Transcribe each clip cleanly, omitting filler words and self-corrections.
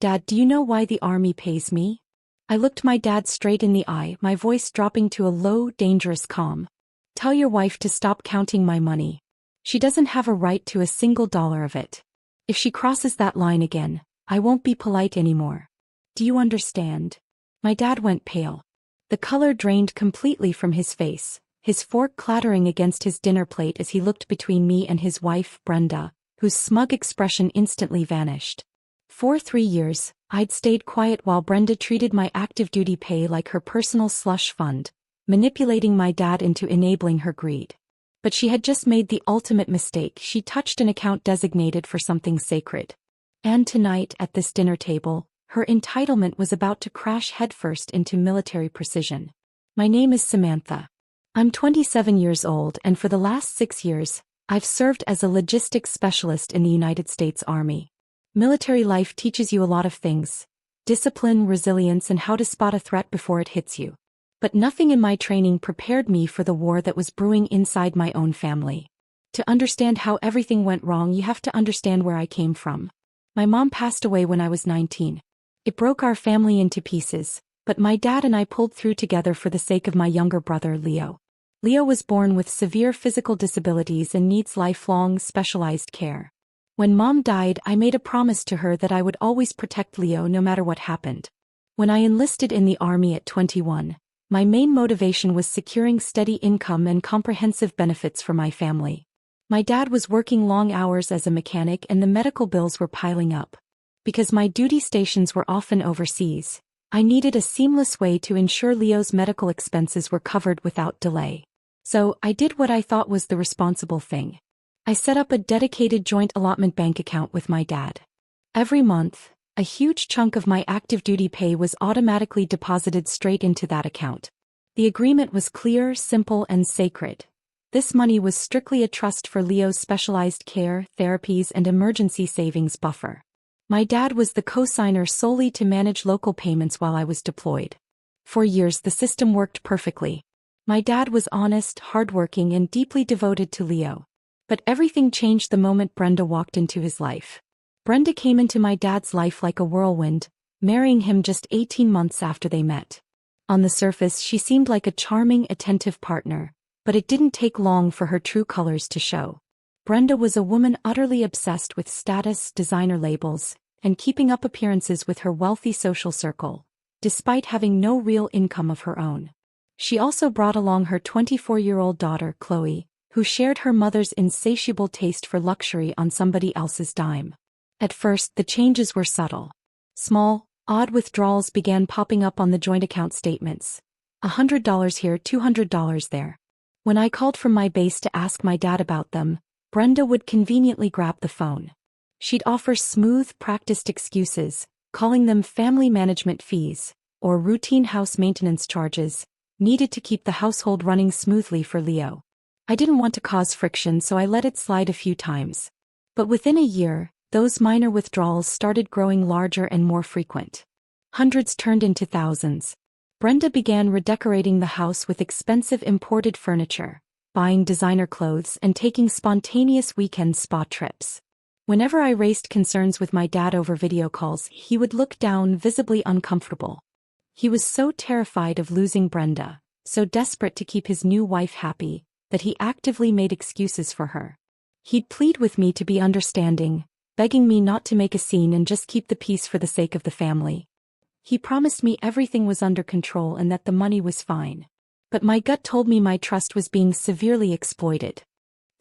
Dad, do you know why the army pays me? I looked my dad straight in the eye, my voice dropping to a low, dangerous calm. Tell your wife to stop counting my money. She doesn't have a right to a single dollar of it. If she crosses that line again, I won't be polite anymore. Do you understand? My dad went pale. The color drained completely from his face, his fork clattering against his dinner plate as he looked between me and his wife, Brenda, whose smug expression instantly vanished. For 3 years, I'd stayed quiet while Brenda treated my active duty pay like her personal slush fund, manipulating my dad into enabling her greed. But she had just made the ultimate mistake. She touched an account designated for something sacred. And tonight, at this dinner table, her entitlement was about to crash headfirst into military precision. My name is Samantha. I'm 27 years old, and for the last 6 years, I've served as a logistics specialist in the United States Army. Military life teaches you a lot of things: discipline, resilience, and how to spot a threat before it hits you. But nothing in my training prepared me for the war that was brewing inside my own family. To understand how everything went wrong, you have to understand where I came from. My mom passed away when I was 19. It broke our family into pieces, but my dad and I pulled through together for the sake of my younger brother, Leo. Leo was born with severe physical disabilities and needs lifelong, specialized care. When Mom died, I made a promise to her that I would always protect Leo no matter what happened. When I enlisted in the Army at 21, my main motivation was securing steady income and comprehensive benefits for my family. My dad was working long hours as a mechanic and the medical bills were piling up. Because my duty stations were often overseas, I needed a seamless way to ensure Leo's medical expenses were covered without delay. So, I did what I thought was the responsible thing. I set up a dedicated joint allotment bank account with my dad. Every month, a huge chunk of my active duty pay was automatically deposited straight into that account. The agreement was clear, simple, and sacred. This money was strictly a trust for Leo's specialized care, therapies, and emergency savings buffer. My dad was the co-signer solely to manage local payments while I was deployed. For years the system worked perfectly. My dad was honest, hardworking, and deeply devoted to Leo. But everything changed the moment Brenda walked into his life. Brenda came into my dad's life like a whirlwind, marrying him just 18 months after they met. On the surface, she seemed like a charming, attentive partner, but it didn't take long for her true colors to show. Brenda was a woman utterly obsessed with status, designer labels, and keeping up appearances with her wealthy social circle, despite having no real income of her own. She also brought along her 24-year-old daughter, Chloe, who shared her mother's insatiable taste for luxury on somebody else's dime. At first, the changes were subtle. Small, odd withdrawals began popping up on the joint account statements. $100 here, $200 there. When I called from my base to ask my dad about them, Brenda would conveniently grab the phone. She'd offer smooth, practiced excuses, calling them family management fees, or routine house maintenance charges, needed to keep the household running smoothly for Leo. I didn't want to cause friction, so I let it slide a few times. But within a year, those minor withdrawals started growing larger and more frequent. Hundreds turned into thousands. Brenda began redecorating the house with expensive imported furniture, buying designer clothes, and taking spontaneous weekend spa trips. Whenever I raised concerns with my dad over video calls, he would look down, visibly uncomfortable. He was so terrified of losing Brenda, so desperate to keep his new wife happy, that he actively made excuses for her. He'd plead with me to be understanding, begging me not to make a scene and just keep the peace for the sake of the family. He promised me everything was under control and that the money was fine. But my gut told me my trust was being severely exploited.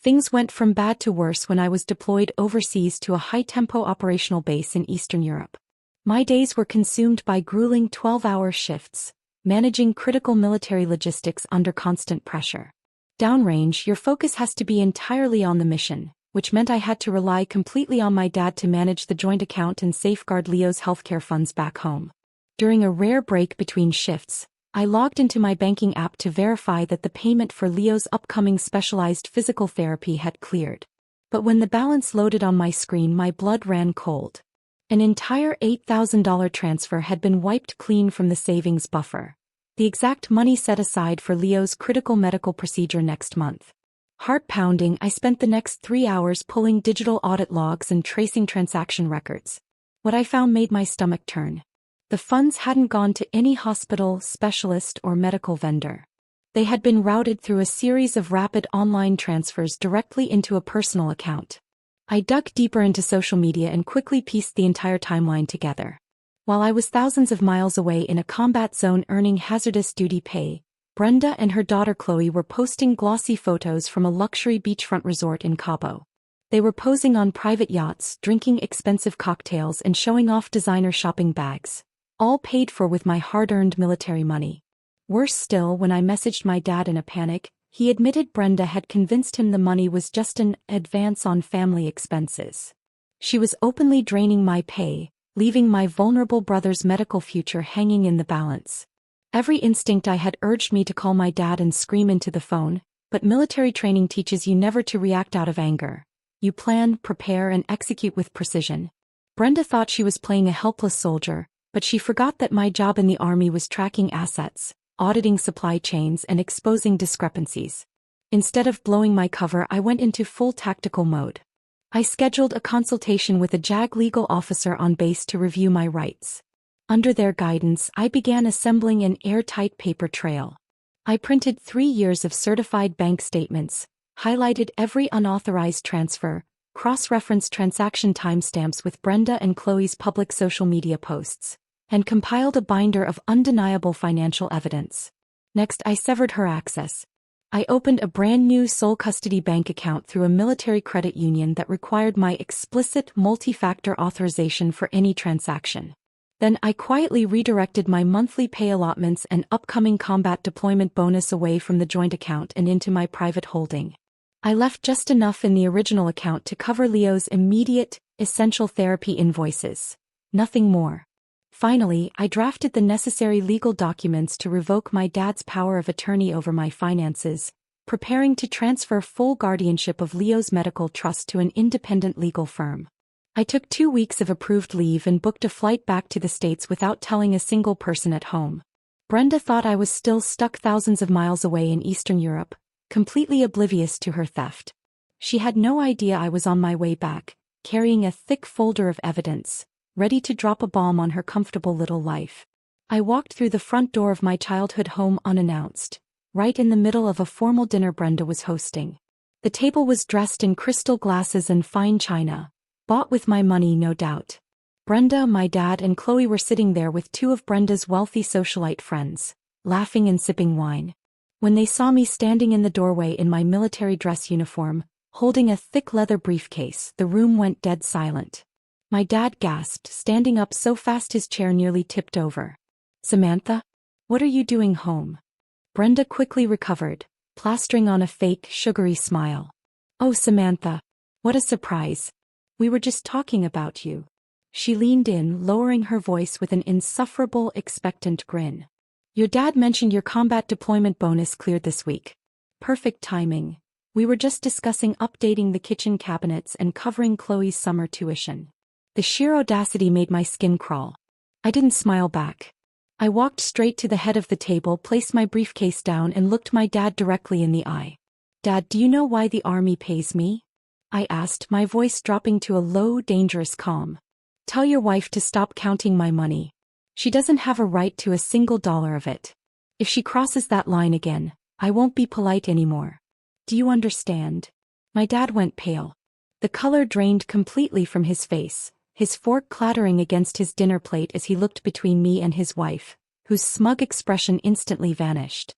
Things went from bad to worse when I was deployed overseas to a high-tempo operational base in Eastern Europe. My days were consumed by grueling 12-hour shifts, managing critical military logistics under constant pressure. Downrange, your focus has to be entirely on the mission, which meant I had to rely completely on my dad to manage the joint account and safeguard Leo's healthcare funds back home. During a rare break between shifts, I logged into my banking app to verify that the payment for Leo's upcoming specialized physical therapy had cleared. But when the balance loaded on my screen, my blood ran cold. An entire $8,000 transfer had been wiped clean from the savings buffer, the exact money set aside for Leo's critical medical procedure next month. Heart pounding, I spent the next 3 hours pulling digital audit logs and tracing transaction records. What I found made my stomach turn. The funds hadn't gone to any hospital, specialist, or medical vendor. They had been routed through a series of rapid online transfers directly into a personal account. I dug deeper into social media and quickly pieced the entire timeline together. While I was thousands of miles away in a combat zone earning hazardous duty pay, Brenda and her daughter Chloe were posting glossy photos from a luxury beachfront resort in Cabo. They were posing on private yachts, drinking expensive cocktails and showing off designer shopping bags, all paid for with my hard-earned military money. Worse still, when I messaged my dad in a panic, he admitted Brenda had convinced him the money was just an advance on family expenses. She was openly draining my pay, leaving my vulnerable brother's medical future hanging in the balance. Every instinct I had urged me to call my dad and scream into the phone, but military training teaches you never to react out of anger. You plan, prepare, and execute with precision. Brenda thought she was playing a helpless soldier, but she forgot that my job in the army was tracking assets, auditing supply chains, and exposing discrepancies. Instead of blowing my cover, I went into full tactical mode. I scheduled a consultation with a JAG legal officer on base to review my rights. Under their guidance, I began assembling an airtight paper trail. I printed 3 years of certified bank statements, highlighted every unauthorized transfer, cross-referenced transaction timestamps with Brenda and Chloe's public social media posts, and compiled a binder of undeniable financial evidence. Next, I severed her access. I opened a brand new sole custody bank account through a military credit union that required my explicit multi-factor authorization for any transaction. Then I quietly redirected my monthly pay allotments and upcoming combat deployment bonus away from the joint account and into my private holding. I left just enough in the original account to cover Leo's immediate, essential therapy invoices. Nothing more. Finally, I drafted the necessary legal documents to revoke my dad's power of attorney over my finances, preparing to transfer full guardianship of Leo's medical trust to an independent legal firm. I took 2 weeks of approved leave and booked a flight back to the States without telling a single person at home. Brenda thought I was still stuck thousands of miles away in Eastern Europe, completely oblivious to her theft. She had no idea I was on my way back, carrying a thick folder of evidence, ready to drop a bomb on her comfortable little life. I walked through the front door of my childhood home unannounced, right in the middle of a formal dinner Brenda was hosting. The table was dressed in crystal glasses and fine china, bought with my money no doubt. Brenda, my dad, and Chloe were sitting there with 2 of Brenda's wealthy socialite friends, laughing and sipping wine. When they saw me standing in the doorway in my military dress uniform, holding a thick leather briefcase, the room went dead silent. My dad gasped, standing up so fast his chair nearly tipped over. "Samantha? What are you doing home?" Brenda quickly recovered, plastering on a fake, sugary smile. "Oh, Samantha. What a surprise. We were just talking about you." She leaned in, lowering her voice with an insufferable, expectant grin. "Your dad mentioned your combat deployment bonus cleared this week. Perfect timing. We were just discussing updating the kitchen cabinets and covering Chloe's summer tuition." The sheer audacity made my skin crawl. I didn't smile back. I walked straight to the head of the table, placed my briefcase down, and looked my dad directly in the eye. "Dad, do you know why the army pays me?" I asked, my voice dropping to a low, dangerous calm. "Tell your wife to stop counting my money. She doesn't have a right to a single dollar of it. If she crosses that line again, I won't be polite anymore. Do you understand?" My dad went pale. The color drained completely from his face, his fork clattering against his dinner plate as he looked between me and his wife, whose smug expression instantly vanished.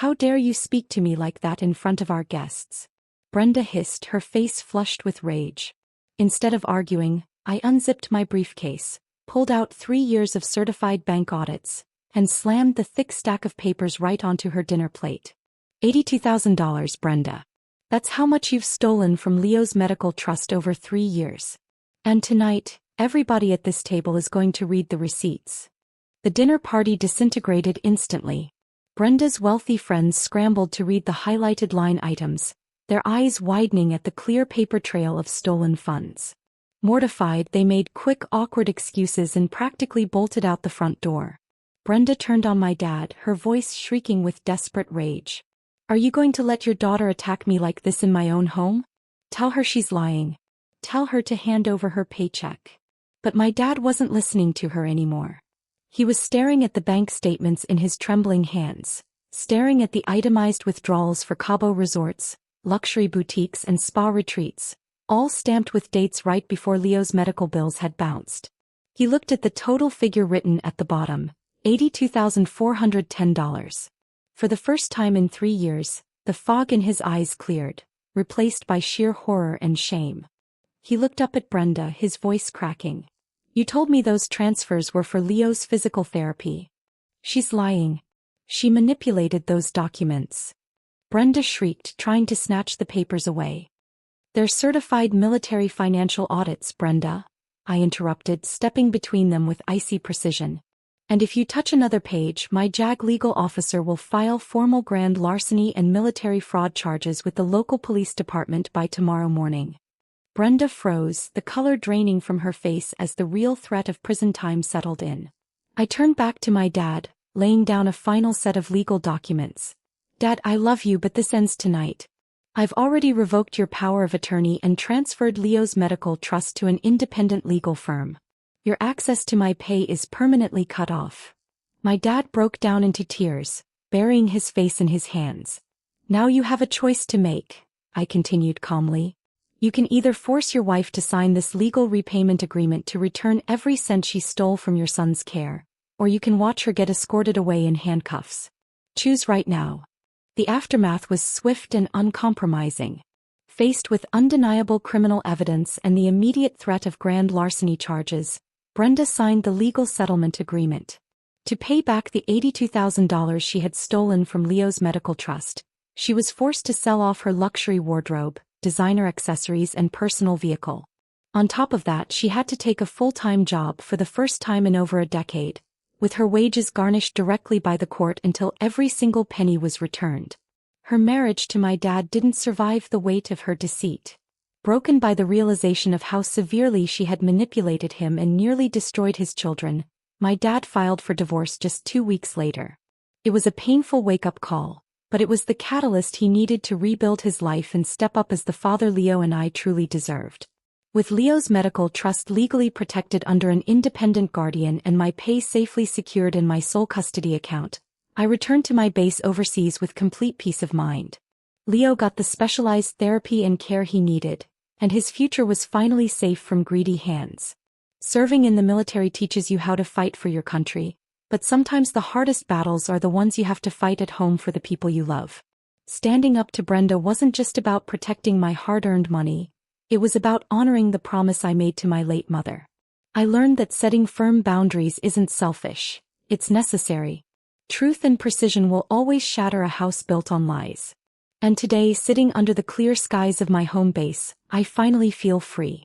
"How dare you speak to me like that in front of our guests?" Brenda hissed, her face flushed with rage. Instead of arguing, I unzipped my briefcase, pulled out 3 years of certified bank audits, and slammed the thick stack of papers right onto her dinner plate. $82,000, Brenda. That's how much you've stolen from Leo's medical trust over 3 years. And tonight, everybody at this table is going to read the receipts. The dinner party disintegrated instantly. Brenda's wealthy friends scrambled to read the highlighted line items, their eyes widening at the clear paper trail of stolen funds. Mortified, they made quick, awkward excuses and practically bolted out the front door. Brenda turned on my dad, her voice shrieking with desperate rage. "Are you going to let your daughter attack me like this in my own home? Tell her she's lying. Tell her to hand over her paycheck." But my dad wasn't listening to her anymore. He was staring at the bank statements in his trembling hands, staring at the itemized withdrawals for Cabo resorts, luxury boutiques and spa retreats, all stamped with dates right before Leo's medical bills had bounced. He looked at the total figure written at the bottom, $82,410. For the first time in 3 years, the fog in his eyes cleared, replaced by sheer horror and shame. He looked up at Brenda, his voice cracking. "You told me those transfers were for Leo's physical therapy." "She's lying. She manipulated those documents." Brenda shrieked, trying to snatch the papers away. "They're certified military financial audits, Brenda," I interrupted, stepping between them with icy precision. "And if you touch another page, my JAG legal officer will file formal grand larceny and military fraud charges with the local police department by tomorrow morning." Brenda froze, the color draining from her face as the real threat of prison time settled in. I turned back to my dad, laying down a final set of legal documents. "Dad, I love you, but this ends tonight. I've already revoked your power of attorney and transferred Leo's medical trust to an independent legal firm. Your access to my pay is permanently cut off." My dad broke down into tears, burying his face in his hands. "Now you have a choice to make," I continued calmly. "You can either force your wife to sign this legal repayment agreement to return every cent she stole from your son's care, or you can watch her get escorted away in handcuffs. Choose right now." The aftermath was swift and uncompromising. Faced with undeniable criminal evidence and the immediate threat of grand larceny charges, Brenda signed the legal settlement agreement. To pay back the $82,000 she had stolen from Leo's medical trust, she was forced to sell off her luxury wardrobe, designer accessories and personal vehicle. On top of that, she had to take a full-time job for the first time in over a decade, with her wages garnished directly by the court until every single penny was returned. Her marriage to my dad didn't survive the weight of her deceit. Broken by the realization of how severely she had manipulated him and nearly destroyed his children, my dad filed for divorce just 2 weeks later. It was a painful wake-up call, but it was the catalyst he needed to rebuild his life and step up as the father Leo and I truly deserved. With Leo's medical trust legally protected under an independent guardian and my pay safely secured in my sole custody account, I returned to my base overseas with complete peace of mind. Leo got the specialized therapy and care he needed, and his future was finally safe from greedy hands. Serving in the military teaches you how to fight for your country, but sometimes the hardest battles are the ones you have to fight at home for the people you love. Standing up to Brenda wasn't just about protecting my hard-earned money, it was about honoring the promise I made to my late mother. I learned that setting firm boundaries isn't selfish, it's necessary. Truth and precision will always shatter a house built on lies. And today, sitting under the clear skies of my home base, I finally feel free.